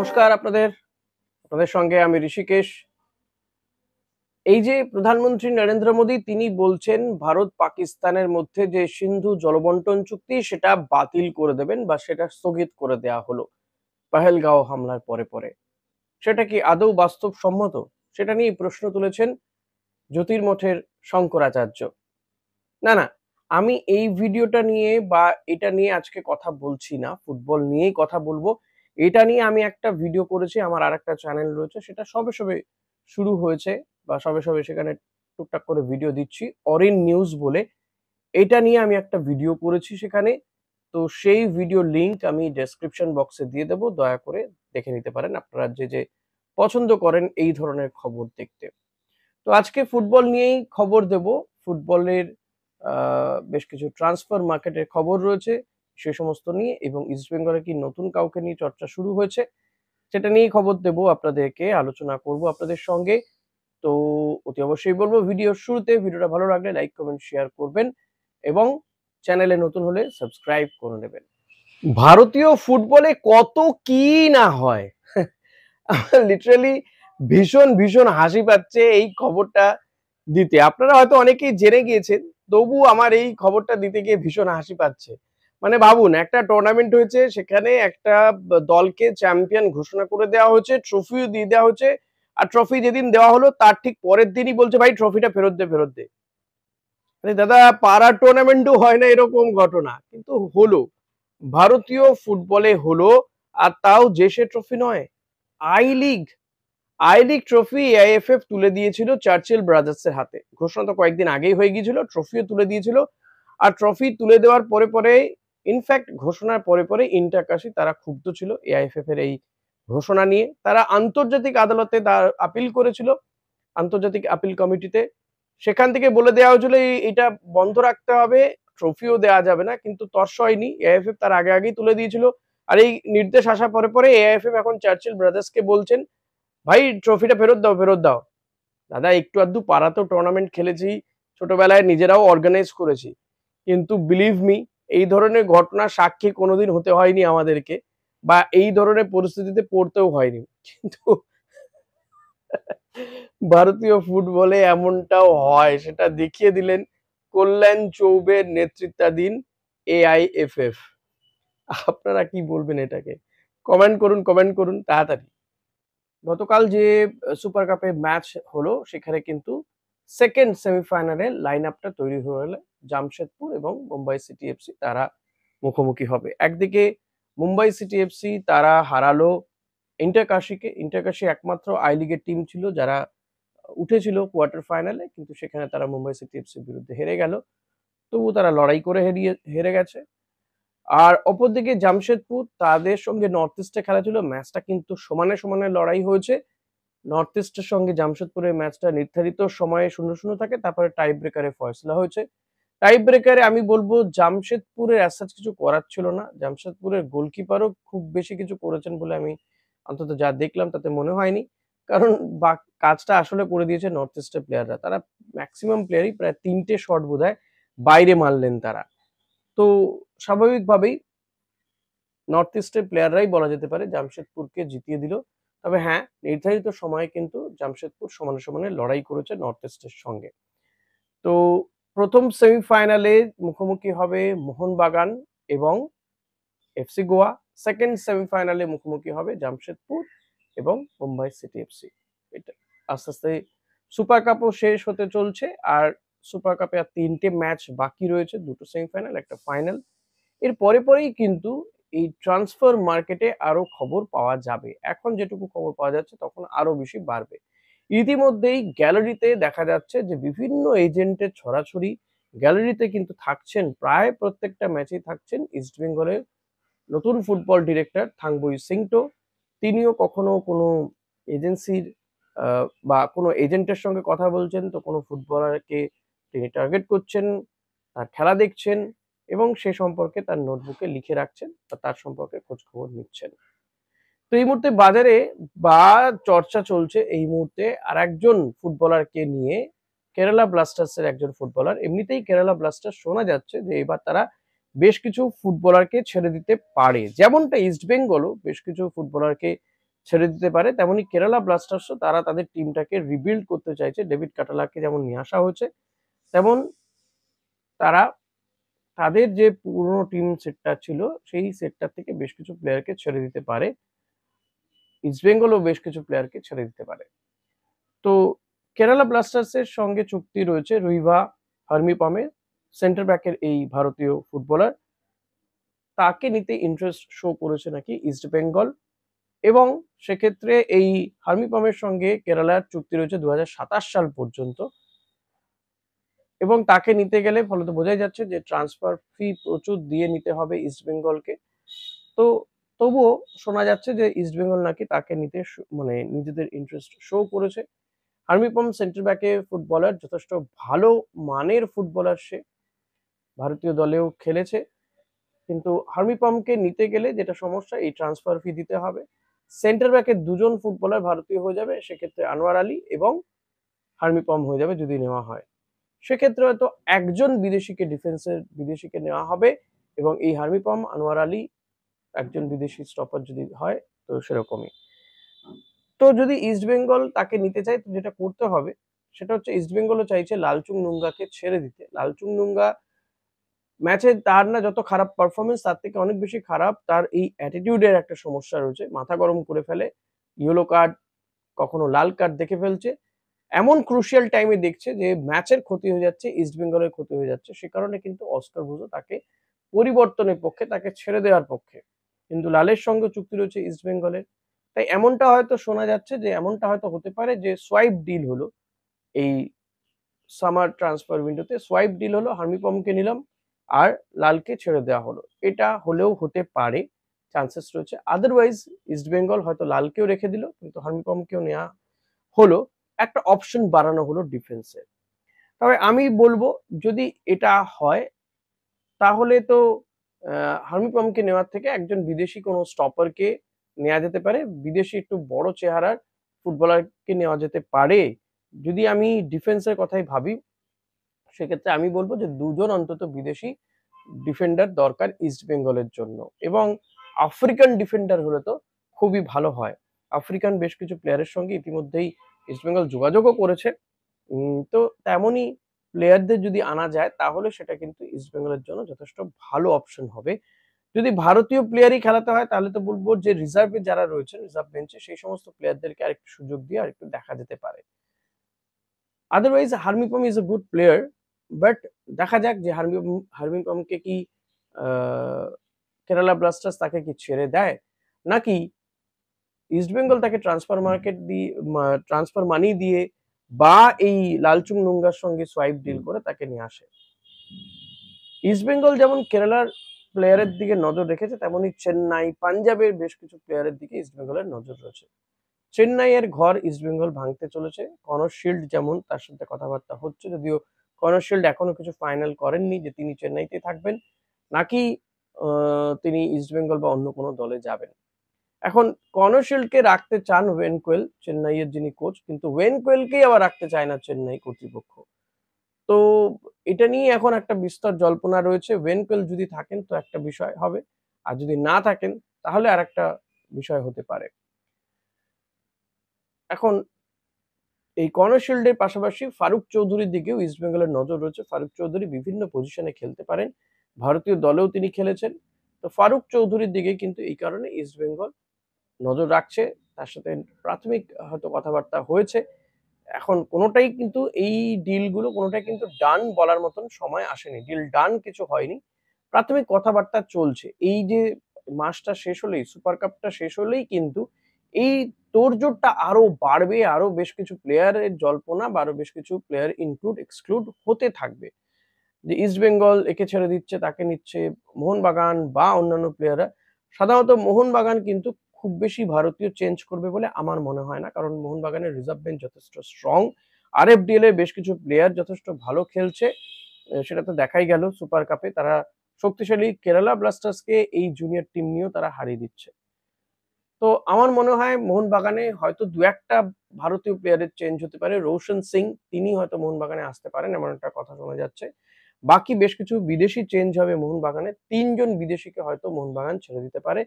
নমস্কার আপনাদের আপনাদের সঙ্গে আমি ঋষিকেশ। এই যে প্রধানমন্ত্রী নরেন্দ্র মোদী তিনি বলছেন ভারত পাকিস্তানের মধ্যে যে সিন্ধু জলবন্টন চুক্তি সেটা বাতিল করে দেবেন বা সেটা স্থগিত করে দেয়া হলো পহেলগাঁও হামলার পরে পরে। সেটা কি আদৌ বাস্তবসম্মত? সেটা নিয়ে প্রশ্ন তুলেছেন জ্যোতির্মঠের শঙ্করাচার্য। না, না, আমি এই ভিডিওটা নিয়ে বা এটা নিয়ে আজকে কথা বলছি না। ফুটবল নিয়েই কথা বলবো। এটা নিয়ে আমি একটা ভিডিও করেছি। আমার আরেকটা চ্যানেল রয়েছে। সেটা সবে শুরু হয়েছে বা সবে সেখানে টুকটাক করে ভিডিও দিচ্ছি। অরিন নিউজ বলে। এটা নিয়ে আমি একটা ভিডিও করেছি সেখানে। তো সেই ভিডিও লিংক আমি ডেসক্রিপশন বক্সে দিয়ে দেব। দয়া করে দেখে নিতে পারেন আপনারা যে পছন্দ করেন এই ধরনের খবর দেখতে। তো আজকে ফুটবল নিয়েই খবর দেব। ফুটবলের বেশ কিছু ট্রান্সফার মার্কেটের খবর রয়েছে সে সমস্ত নিয়ে, এবং ইস্ট বেঙ্গলে কি নতুন কাউকে নিয়ে চর্চা শুরু হয়েছে সেটা নিয়েই খবর দেব আপনাদেরকে, আলোচনা করব আপনাদের সঙ্গে। তো অতি অবশ্যই বলবো ভিডিওর শুরুতে ভিডিওটা ভালো লাগলে লাইক কমেন্ট শেয়ার করবেন এবং চ্যানেলে নতুন হলে সাবস্ক্রাইব করে নেবেন। ভারতীয় ফুটবলে কত কি না হয়, লিটারালি ভীষণ হাসি পাচ্ছে এই খবরটা দিতে। আপনারা হয়তো অনেকেই জেনে গিয়েছেন, তবু আমার এই খবরটা দিতে গিয়ে ভীষণ হাসি পাচ্ছে। মানে ভাবুন, একটা টুর্নামেন্ট হয়েছে, সেখানে একটা দলকে চ্যাম্পিয়ন ঘোষণা করে দেওয়া হয়েছে, ট্রফিও দিয়ে দেওয়া হয়েছে, আর ট্রফি যেদিন দেওয়া হলো তার ঠিক পরের দিনই বলছে ভাই ট্রফিটা ফেরত দে। আরে দাদা, পাড়ার টুর্নামেন্টও হয় না এরকম ঘটনা, কিন্তু হলো ভারতীয় ফুটবলে হলো, আর তাও যে সে ট্রফি নয়, I league. I league trophy AIFF তুলে দিয়েছিল চার্চিল ব্রাদার্সের হাতে। ঘোষণা তো কয়েকদিন আগেই হয়ে গিয়েছিল, ট্রফিও তুলে দিয়েছিল। আর ট্রফি তুলে দেওয়ার পরে ইনফ্যাক্ট ঘোষণার পরে ইন্টারকাশি তারা ক্ষুব্ধ ছিল এআইএফএফ এর এই ঘোষণা নিয়ে। তারা আন্তর্জাতিক আদালতে তার আপিল করেছিল, আন্তর্জাতিক আপিল কমিটিতে। সেখান থেকে বলে দেওয়া হয়েছিল এটা বন্ধ রাখতে হবে, ট্রফিও দেওয়া যাবে না, কিন্তু তর্স হয়নি। এআইএফএফ তার আগেই তুলে দিয়েছিল। আর এই নির্দেশ আসার পরে এআইএফএফ এখন চার্চিল ব্রাদার্সকে বলছেন ভাই ট্রফিটা ফেরত দাও। দাদা, একটু আধটু পাড়াতেও টুর্নামেন্ট খেলেছি, ছোটবেলায় নিজেরাও অর্গানাইজ করেছি, কিন্তু বিলিভ মি, এই ধরনের ঘটনার সাক্ষী কোনোদিন হতে হয়নি আমাদেরকে, বা এই ধরনের পরিস্থিতিতে পড়তেও হয়নি। কিন্তু ভারতীয় ফুটবলে এমনটাও হয়, সেটা দেখিয়ে দিলেন কল্যাণ চৌবের নেতৃত্বাধীন এআইএফএফ। আপনারা কি বলবেন এটাকে? কমেন্ট করুন তাড়াতাড়ি। গতকাল যে সুপার কাপে ম্যাচ হলো সেখানে কিন্তু সেকেন্ড সেমিফাইনালের লাইন আপটা তৈরি হয়ে গেলে জামশেদপুর এবং মুম্বাই সিটি এফসি তারা মুখোমুখি হবে। একদিকে মুম্বাই সিটি এফসি তারা হারালো ইন্টারকাশিকে। ইন্টারকাশি একমাত্র আই লিগের টিম ছিল যারা উঠেছিল কোয়ার্টার ফাইনালে, কিন্তু সেখানে তারা মুম্বাই সিটি এফসির বিরুদ্ধে হেরে গেল। তবু তারা লড়াই করে হেরে গেছে। আর অপরদিকে জামশেদপুর, তাদের সঙ্গে নর্থ ইস্টে খেলা ছিল, ম্যাচটা কিন্তু সমানে লড়াই হয়েছে। নর্থ ইস্টের সঙ্গে জামশেদপুরের ম্যাচটা নির্ধারিত সময়ে 0-0 থাকে, তারপরে টাই ব্রেকারে ফয়সলা হয়েছে। টাই ব্রেকারে আমি বলবো জামশেদপুরের অ্যাজ সাচ কিছু করার ছিল না। জামশেদপুরের গোলকিপারও খুব বেশি কিছু করেছেন বলে আমি অন্তত যা দেখলাম তাতে মনে হয়নি। কারণ কাজটা আসলে করে দিয়েছে নর্থ ইস্টের প্লেয়াররা। তারা ম্যাক্সিমাম প্লেয়ারই প্রায় ৩টে শট বোধহয় বাইরে মারলেন তারা। তো স্বাভাবিকভাবেই নর্থ ইস্টের প্লেয়াররাই বলা যেতে পারে জামশেদপুরকে জিতিয়ে দিল। তবে হ্যাঁ, নির্ধারিত সময়ে কিন্তু জামশেদপুর সমানে লড়াই করেছে নর্থ ইস্টের সঙ্গে। তো প্রথম সেমিফাইনালে মুখোমুখি হবে মোহনবাগান এবং এফসি গোয়া। সেকেন্ড সেমিফাইনালে মুখোমুখি হবে জামশেদপুর এবং মুম্বাই সিটি এফসি। এটা আস্তে সুপার কাপও শেষ হতে চলছে, আর সুপার কাপে আর ৩টে ম্যাচ বাকি রয়েছে, ২টো সেমিফাইনাল, একটা ফাইনাল। এর পরেই কিন্তু এই ট্রান্সফার মার্কেটে আরো খবর পাওয়া যাবে। এখন যেটুকু খবর পাওয়া যাচ্ছে তখন আরো বেশি বাড়বে। ইতিমধ্যেই গ্যালারিতে দেখা যাচ্ছে যে বিভিন্ন এজেন্টের ছড়াছড়ি। গ্যালারিতে কিন্তু থাকছেন, প্রায় প্রত্যেকটা ম্যাচেই থাকছেন ইস্টবেঙ্গলের নতুন ফুটবল ডিরেক্টর থাংবই সিংটো। তিনিও কখনো কোনো এজেন্সির বা কোনো এজেন্টের সঙ্গে কথা বলছেন, তো কোনো ফুটবলারকে তিনি টার্গেট করছেন, তার খেলা দেখছেন এবং সে সম্পর্কে তার নোটবুকে লিখে রাখছেন বা তার সম্পর্কে খোঁজ খবর নিচ্ছেন। তো এই মুহূর্তে বাজারে বা চর্চা চলছে এই মুহূর্তে আরেকজন ফুটবলারকে নিয়ে, কেরালা ব্লাস্টার্সের একজন ফুটবলার। এমনিতেই কেরালা ব্লাস্টার্স শোনা যাচ্ছে যে এবার তারা বেশ কিছু ফুটবলারকে ছেড়ে দিতে পারে, যেমনটা ইস্ট বেঙ্গলও বেশ কিছু ফুটবলারকে ছেড়ে দিতে পারে, তেমনি কেরালা ব্লাস্টার্সও তারা তাদের টিমটাকে রিবিল্ড করতে চাইছে। ডেভিড কাটালাকে যেমন নিয়ে আসা হয়েছে, তেমন তারা তাদের যে পুরনো টিম সেটটা ছিল সেই সেটটা থেকে বেশ কিছু প্লেয়ারকে ছেড়ে দিতে পারে। ইস্টবেঙ্গলও বেশ কিছু প্লেয়ারকে ছেড়ে দিতে পারে। তো কেরালা ব্লাস্টার্সের সঙ্গে চুক্তি রয়েছে রুইভা হার্মিপামের, সেন্টার ব্যাকের এই ভারতীয় ফুটবলার। তাকে নিতে ইন্টারেস্ট শো করেছে নাকি ইস্টবেঙ্গল, এবং সেক্ষেত্রে এই হার্মিপামের সঙ্গে কেরালার চুক্তি রয়েছে 2027 সাল পর্যন্ত, এবং তাকে নিতে গেলে ফলত বোঝাই যাচ্ছে যে ট্রান্সফার ফি প্রচুর দিয়ে নিতে হবে ইস্টবেঙ্গলকে। তো তবুও শোনা যাচ্ছে যে ইস্টবেঙ্গল নাকি তাকে নিতে মানে নিজেদের ইন্টারেস্ট শো করেছে। হার্মিপম সেন্টার ব্যাকে ফুটবলার, যথেষ্ট ভালো মানের ফুটবলার সে, ভারতীয় দলেও খেলেছে। কিন্তু হার্মিপমকে নিতে গেলে যেটা সমস্যা, এই ট্রান্সফার ফি দিতে হবে। সেন্টার ব্যাকে দুজন ফুটবলার ভারতীয় হয়ে যাবে, সেক্ষেত্রে আনোয়ার আলী এবং হার্মিপম হয়ে যাবে যদি নেওয়া হয়। সেক্ষেত্রে হয়তো একজন ডিফেন্সের বিদেশিকে নেওয়া হবে, এবং এই হার্মিপম, আনোয়ার আলী, একজন বিদেশি স্টপার যদি হয়, তো সেরকমই। তো যদি ইস্টবেঙ্গল তাকে নিতে চায়, তো যেটা করতে হবে সেটা হচ্ছে ইস্টবেঙ্গলও চাইছে লালচুং নুঙ্গাকে ছেড়ে দিতে। লালচুং নুঙ্গা ম্যাচে তার না যত খারাপ পারফরমেন্স, তার থেকে অনেক বেশি খারাপ তার এই অ্যাটিটিউডের একটা সমস্যা রয়েছে। মাথা গরম করে ফেলে, ইয়েলো কার্ড, কখনো লাল কার্ড দেখে ফেলছে। এমন ক্রুশিয়াল টাইমে দেখছে যে ম্যাচের ক্ষতি হয়ে যাচ্ছে, ইস্টবেঙ্গলের ক্ষতি হয়ে যাচ্ছে। সে কারণে কিন্তু অস্কার ব্রুজো তাকে পরিবর্তনের পক্ষে, তাকে ছেড়ে দেওয়ার পক্ষে। কিন্তু লালের সঙ্গে চুক্তি রয়েছে ইস্টবেঙ্গলের। তাই এমনটা হয়তো শোনা যাচ্ছে যে এমনটা হয়তো হতে পারে যে সোয়াইপ ডিল হলো এই সামার ট্রান্সফার উইন্ডোতে। সোয়াইপ ডিল হলো, হার্মিপমকে নিলাম আর লালকে ছেড়ে দেওয়া হলো। এটা হলেও হতে পারে, চান্সেস রয়েছে। আদারওয়াইজ ইস্টবেঙ্গল হয়তো লালকেও রেখে দিল, কিন্তু হার্মিপমকেও নেওয়া হলো, একটা অপশন বাড়ানো হলো ডিফেন্সে। তবে আমি বলবো যদি এটা হয়, তাহলে তো হার্মিপমকে নেওয়ার থেকে একজন বিদেশি কোনো স্টপারকে নেওয়া যেতে পারে, বিদেশি একটু বড় চেহারার ফুটবলারকে নেওয়া যেতে পারে। যদি আমি ডিফেন্সের কথাই ভাবি, সেক্ষেত্রে আমি বলবো যে দুজন অন্তত বিদেশি ডিফেন্ডার দরকার ইস্টবেঙ্গলের জন্য, এবং আফ্রিকান ডিফেন্ডার হলে তো খুবই ভালো হয়। আফ্রিকান বেশ কিছু প্লেয়ারের সঙ্গে ইতিমধ্যেই ইস্টবেঙ্গল যোগাযোগও করেছে। তো তেমনই প্লেয়ারদের যদি আনা যায়, তাহলে সেটা কিন্তু ইস্টবেঙ্গলের জন্য যথেষ্ট ভালো অপশন হবে। যদি ভারতীয় প্লেয়ারই খেলাতে হয়, তাহলে তো বলবো যে রিজার্ভে যারা রয়েছেন, রিজার্ভ বেঞ্চে, সেই সমস্ত প্লেয়ারদেরকে আরেকটু সুযোগ দিয়ে আরেকটু দেখা যেতে পারে। আদারওয়াইজ হার্মিপম is a good player, but দেখা যাক যে হার্মিপমকে কি কেরালা ব্লাস্টার্স তাকে কি ছেড়ে দেয়, নাকি ইস্টবেঙ্গল তাকে ট্রান্সফার মানি দিয়ে বা এই লালচুং নুঙ্গার সঙ্গে সোয়াইপ ডিল করে তাকে নিয়ে আসে। ইস্টবেঙ্গল যেমন কেরালার প্লেয়ারের দিকে নজর রেখেছে, তেমনি চেন্নাই, পাঞ্জাবের বেশ কিছু প্লেয়ারের দিকে ইস্টবেঙ্গলের নজর রয়েছে। চেন্নাইয়ের ঘর ইস্টবেঙ্গল ভাঙতে চলেছে। কনর শিল্ড যেমন, তার সাথে কথাবার্তা হচ্ছে, যদিও কনর শিল্ড এখনো কিছু ফাইনাল করেননি যে তিনি চেন্নাইতে থাকবেন নাকি তিনি ইস্টবেঙ্গল বা অন্য কোনো দলে যাবেন। এখন কনর শিল্ডকে রাখতে চান ওয়েন কোয়েল, চেন্নাইয়ের যিনি কোচ, কিন্তু ওয়েন কোয়েলকেই আবার রাখতে চায় না চেন্নাই কর্তৃপক্ষ। তো এটা নিয়ে এখন একটা বিস্তর জল্পনা রয়েছে। ওয়েন কোয়েল যদি থাকেন তো একটা বিষয় হবে, আর যদি না থাকেন তাহলে আর একটা বিষয় হতে পারে। এখন এই কর্নার শিল্ডের পাশাপাশি ফারুক চৌধুরীর দিকেও ইস্টবেঙ্গলের নজর রয়েছে। ফারুক চৌধুরী বিভিন্ন পজিশনে খেলতে পারেন, ভারতীয় দলেও তিনি খেলেছেন। তো ফারুক চৌধুরীর দিকে কিন্তু এই কারণে ইস্টবেঙ্গল নজর রাখছে। তার সাথে প্রাথমিক হয়তো কথাবার্তা হয়েছে। এখন কোনোটাই কিন্তু, এই ডিলগুলো কোনোটাই কিন্তু ডান বলার মতন সময় আসেনি, ডিল ডান কিছু হয়নি, প্রাথমিক কথাবার্তা চলছে। এই যে মাসটা শেষ হলেই, সুপার কাপটা শেষ হলেই কিন্তু এই তোড়জোড়টা আরো বাড়বে, আরো বেশ কিছু প্লেয়ারের জল্পনা বা আরো বেশ কিছু প্লেয়ার ইনক্লুড এক্সক্লুড হতে থাকবে, যে ইস্ট বেঙ্গল একে ছেড়ে দিচ্ছে, তাকে নিচ্ছে, মোহনবাগান বা অন্যান্য প্লেয়াররা। সাধারণত মোহনবাগান কিন্তু খুব বেশি ভারতীয় চেঞ্জ করবে বলে আমার মনে হয় না, কারণ মোহনবাগানের রিজার্ভ বেঞ্চ যথেষ্ট স্ট্রং। আরএফডিএল এর বেশ কিছু প্লেয়ার যথেষ্ট ভালো খেলছে, সেটা তো দেখাই গেল সুপার কাপে। তারা শক্তিশালী কেরালা ব্লাস্টার্সকে এই জুনিয়র টিম নিয়েও তারা হারিয়ে দিচ্ছে। তো আমার মনে হয় মোহনবাগানে হয়তো দু একটা ভারতীয় প্লেয়ারের চেঞ্জ হতে পারে। রোশন সিং, তিনি হয়তো মোহনবাগানে আসতে পারেন, এমন একটা কথা শোনা যাচ্ছে। বাকি বেশ কিছু বিদেশি চেঞ্জ হবে মোহনবাগানে। ৩ জন বিদেশিকে হয়তো মোহনবাগান ছেড়ে দিতে পারে,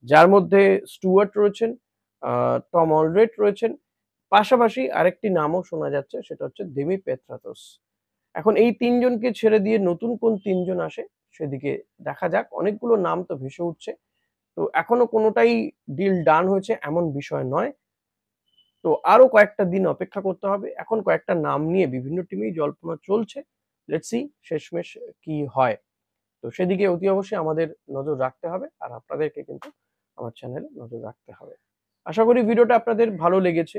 যার মধ্যে স্টুয়ার্ট রয়েছেন, টম অলরেড রয়েছেন, পাশাপাশি আরেকটি নামও শোনা যাচ্ছে, সেটা হচ্ছে দেমি পেত্রাতোস। এখন এই ৩ জনকে ছেড়ে দিয়ে নতুন কোন ৩ জন আসে সেদিকে দেখা যাক। অনেকগুলো নাম তো ভেসে উঠছে। তো এখনো কোনটাই ডিল ডান হয়েছে এমন বিষয় নয়। তো আরো কয়েকটা দিন অপেক্ষা করতে হবে। এখন কয়েকটা নাম নিয়ে বিভিন্ন টিমেই জল্পনা চলছে। লেটস সি শেষমেশ কি হয়। তো সেদিকে অতি অবশ্যই আমাদের নজর রাখতে হবে। আর আপনাদেরকে কিন্তু আমার চ্যানেলে নজর রাখতে হবে। আশা করি ভিডিওটা আপনাদের ভালো লেগেছে।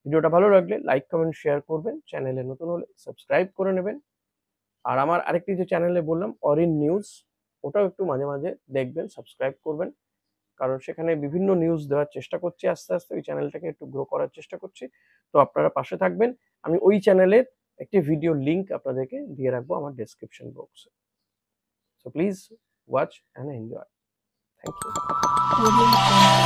ভিডিওটা ভালো লাগলে লাইক, কমেন্ট, শেয়ার করবেন। চ্যানেলে নতুন হলে সাবস্ক্রাইব করে নেবেন। আর আমার আরেকটি যে চ্যানেলে বললাম অরিন নিউজ, ওটাও একটু মাঝে মাঝে দেখবেন, সাবস্ক্রাইব করবেন। কারণ সেখানে বিভিন্ন নিউজ দেওয়ার চেষ্টা করছি আস্তে আস্তে, ওই চ্যানেলটাকে একটু গ্রো করার চেষ্টা করছি। তো আপনারা পাশে থাকবেন। আমি ওই চ্যানেলের একটি ভিডিও লিংক আপনাদেরকে দিয়ে রাখবো আমার ডেসক্রিপশন বক্সে। So please watch and enjoy. Thank you.